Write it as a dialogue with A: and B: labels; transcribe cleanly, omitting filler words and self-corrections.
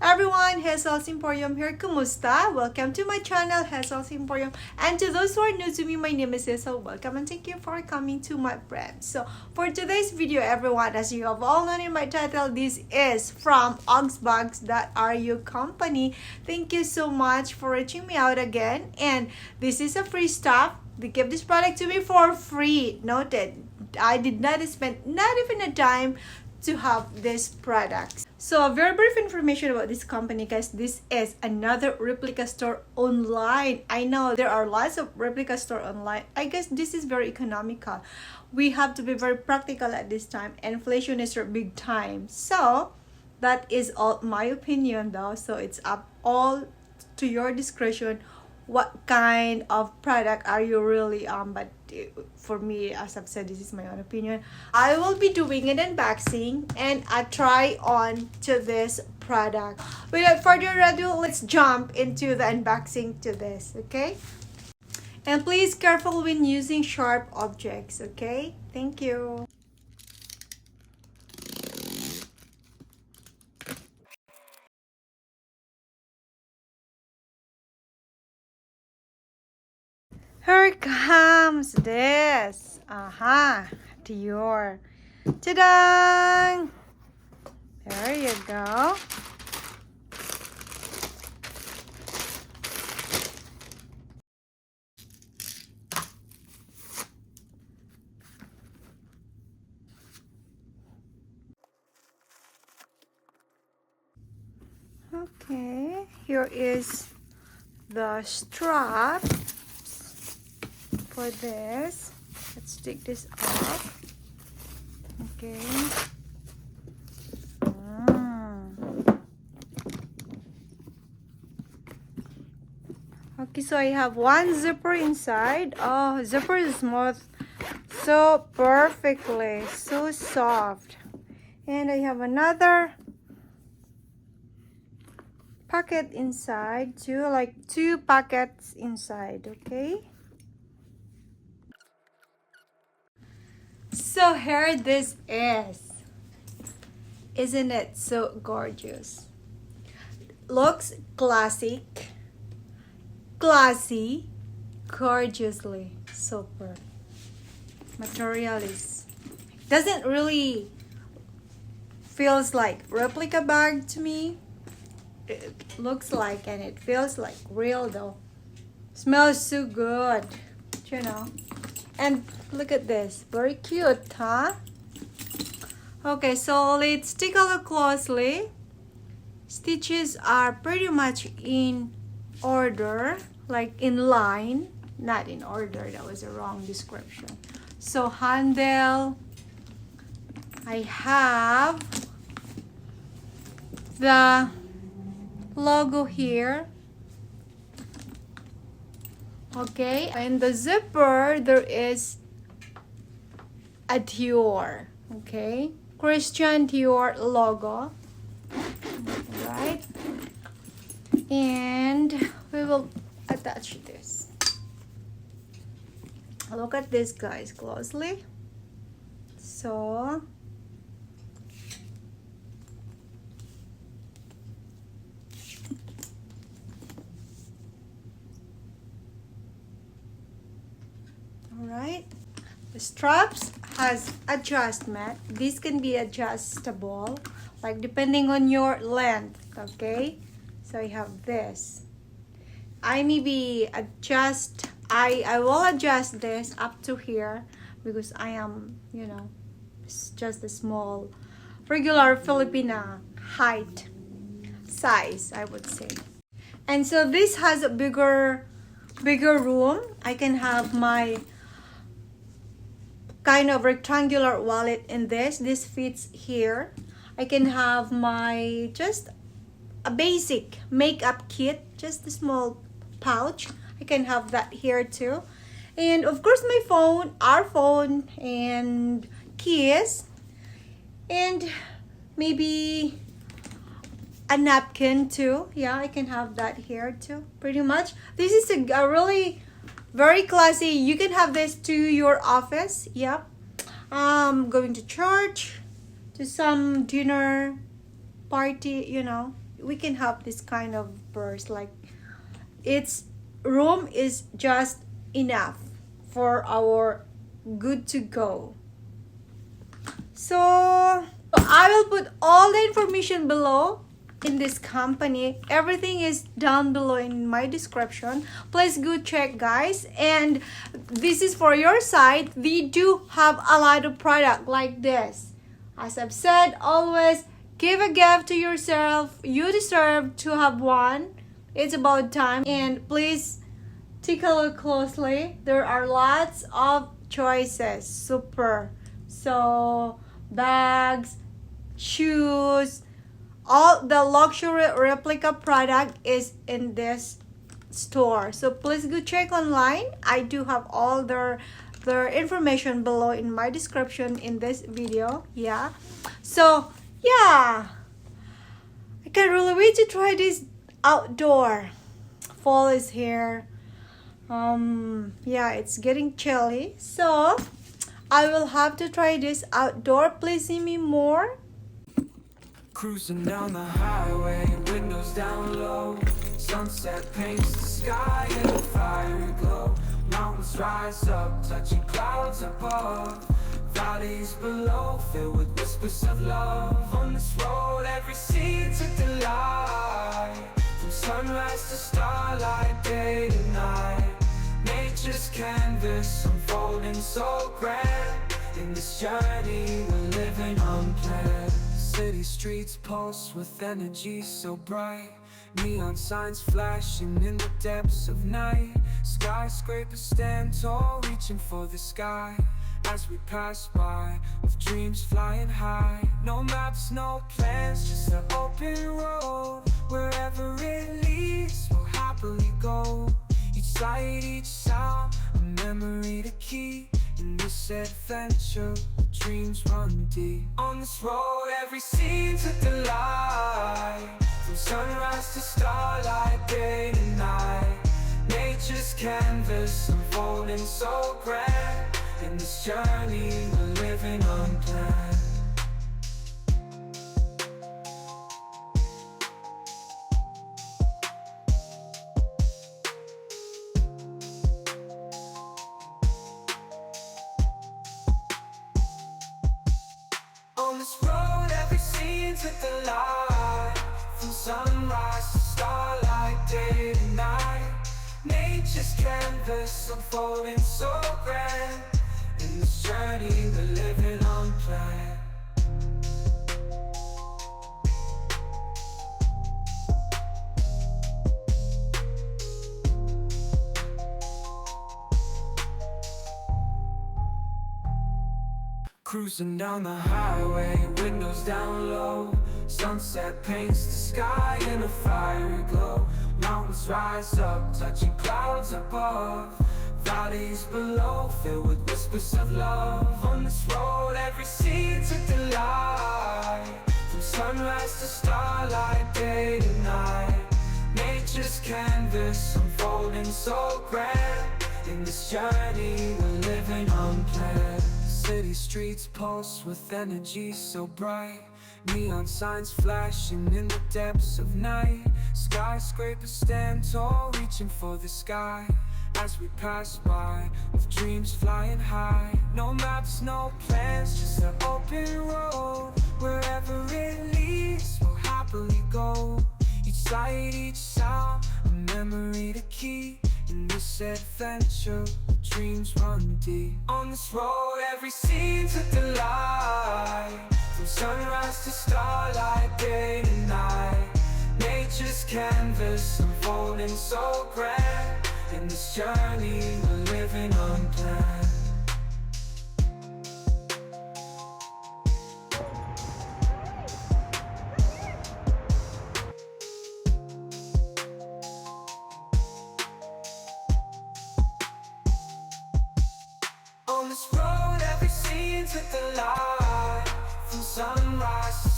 A: Everyone, Hazel's Emporium here. Kumusta? Welcome to my channel, Hazel's Emporium. And to those who are new to me, my name is Hazel. Welcome and thank you for coming to my brand. So, for today's video, everyone, as you have all known in my title, this is from Ogbags.ru company. Thank you so much for reaching me out again. And this is a free stuff. They give this product to me for free. Noted, I did not spend not even a dime to have this product. So a very brief information about this company, guys. This is another replica store online. I know there are lots of replica store online. I guess this is very economical. We have to be very practical at this time. Inflation is big time. So that is all my opinion though. So it's up all to your discretion. What kind of product are you really but for me, as I've said, this is my own opinion. I will be doing an unboxing and a try on to this product. Without further ado, let's jump into the unboxing to this, okay? And please careful when using sharp objects, okay? Thank you. Here comes this. Dior. Ta-da! There you go. Okay, here is the strap for this. Let's take this off. Okay. Okay, so I have one zipper inside. Oh, zipper is smooth so perfectly, so soft. And I have another pocket inside too, like two pockets inside. Okay. So here this is. Isn't it so gorgeous? Looks classic, classy, gorgeously super. Material is doesn't really feels like replica bag to me. It looks like and it feels like real though. Smells so good, you know. And look at this, very cute, huh? Okay, so let's take a look closely. Stitches are pretty much in order, like in line, not in order. That was a wrong description. So handle, I have the logo here. Okay, and the zipper, there is a Dior, okay, Christian Dior logo, right? And we will attach this. Look at this, guys, closely. So alright, the straps has adjustment. This can be adjustable, like depending on your length. Okay, so I have this. I maybe adjust. I will adjust this up to here because I am, you know, it's just a small, regular Filipina height, size, I would say. And so this has a bigger room. I can have my kind of rectangular wallet in this. This fits here. I can have my just a basic makeup kit, just a small pouch. I can have that here too. And of course my phone, our phone, and keys, and maybe a napkin too. Yeah, I can have that here too, pretty much. This is a really very classy. You can have this to your office. Yep. Going to church, to some dinner party, you know, we can have this kind of purse, like its room is just enough for our good to go. So I will put all the information below in this company. Everything is down below in my description. Please go check, guys. And this is for your site. We do have a lot of product like this. As I've said, always give a gift to yourself. You deserve to have one. It's about time. And please take a look closely. There are lots of choices. Super. So bags, shoes, all the luxury replica product is in this store. So please go check online. I do have all their information below in my description in this video. Yeah, so yeah, I can't really wait to try this outdoor. Fall is here. Yeah, it's getting chilly, so I will have to try this outdoor. Please see me more.
B: Cruising down the highway, windows down low. Sunset paints the sky in a fiery glow. Mountains rise up, touching clouds above. Valleys below, filled with whispers of love. On this road, every scene's a delight. From sunrise to starlight, day to night. Nature's canvas unfolding so grand. In this journey, we're living unplanned. City streets pulse with energy so bright. Neon signs flashing in the depths of night. Skyscrapers stand tall, reaching for the sky. As we pass by, with dreams flying high. No maps, no plans, just an open road. Wherever it leads, we'll happily go. Each sight, each sound, a memory to keep. In this adventure, dreams run deep. On this road, every scene's a delight. From sunrise to starlight, day to night. Nature's canvas unfolding so grand. In this journey, we're living unplanned. On this road, every scene's with the light. From sunrise to starlight, day to night. Nature's canvas unfolding so grand. In this journey, we're living unplanned. Cruising down the highway, windows down low. Sunset paints the sky in a fiery glow. Mountains rise up, touching clouds above. Valleys below, filled with whispers of love. On this road, every scene's a delight. From sunrise to starlight, day to night. Nature's canvas unfolding so grand. In this journey, we're living unplanned. City streets pulse with energy so bright. Neon signs flashing in the depths of night. Skyscrapers stand tall, reaching for the sky. As we pass by, with dreams flying high. No maps, no plans, just an open road. Wherever it leads, we'll happily go. Each sight, each sound, a memory to keep. In this adventure, dreams run deep. On this road, every scene's a delight. From sunrise to starlight, day to night. Nature's canvas unfolding so grand. In this journey, we're living unplanned. On this road, every scene's with the light. From sunrise to